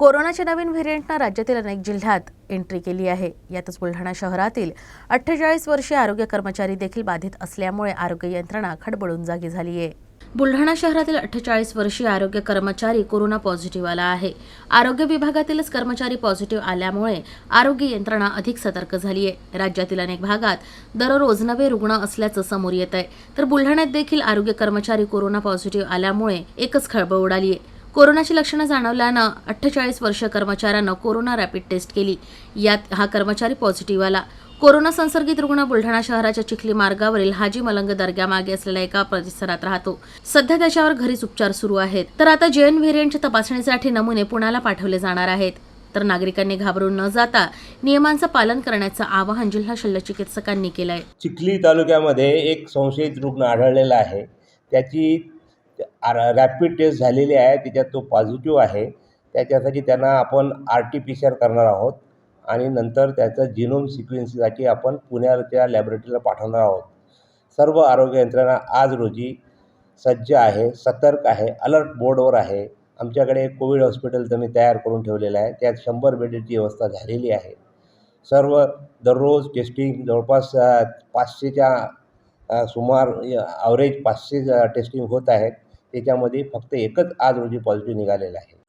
कोरोनाच्या नवीन व्हेरिएंटनं राज्यातील अनेक जिल्ह्यात एंट्री केली आहे। यातच बुलढाणा शहरातील 48 वर्षीय आरोग्य कर्मचारी देखील बाधित असल्यामुळे आरोग्य यंत्रणा खडबडून जागी झाली आहे। बुलढाणा शहरातील 48 वर्षीय आरोग्य कर्मचारी कोरोना पॉझिटिव्ह आला आहे। आरोग्य विभागातीलच कर्मचारी पॉझिटिव्ह आल्यामुळे आरोग्य यंत्रणा अधिक सतर्क झाली आहे। राज्यातील अनेक भागात दररोज नवे रुग्ण असल्याचं समोर येत आहे, तर बुलढाण्यात देखील आरोग्य कर्मचारी कोरोना पॉझिटिव्ह आल्यामुळे एकच खळबळ उडाली आहे। कोरोनाची लक्षणं जाणवल्यानं 48 वर्षीय कर्मचाऱ्यानं कोरोना रॅपिड टेस्ट केली। यात हा कर्मचारी पॉझिटिव्ह आला। कोरोना संसर्गित रुग्ण बुलढाणा शहराच्या चिखली मार्गावरील हाजी मलंग दर्ग्यामागे असलेल्या एका परिसरात राहतो। सध्या त्याच्यावर घरीच उपचार सुरू आहेत, तर आता जेएन व्हेरिएंटच्या तपासणीसाठी नमुने पुण्याला पाठवले जाणार आहेत। तर नागरिकांनी घाबरून न जाता नियमांचं पालन करण्याचं आवाहन जिल्हा शल्यचिकित्सकांनी केलं आहे। चिखली तालुक्यामध्ये एक संशयित रुग्ण आढळलेला आहे। त्याची रॅपिड टेस्ट झालेली आहे, त्याच्यात तो पॉझिटिव्ह आहे। त्याच्यासाठी त्यांना आपण RT-PCR करणार आहोत आणि नंतर त्याचं जीनोम सिक्वेन्ससाठी आपण पुण्याच्या लॅबोरेटरीला पाठवणार आहोत। सर्व आरोग्य यंत्रणा आज रोजी सज्ज आहे, सतर्क आहे, अलर्ट मोडवर आहे। आमच्याकडे कोविड हॉस्पिटल मी तयार करून ठेवलेलं आहे, त्यात 100 बेडची व्यवस्था झालेली आहे। सर्व दररोज टेस्टिंग जवळपास 500च्या सुमार ॲव्हरेज 500 टेस्टिंग होत आहेत। त्याच्यामध्ये फक्त एकच आज रोजी पॉझिटिव्ह निघालेला आहे।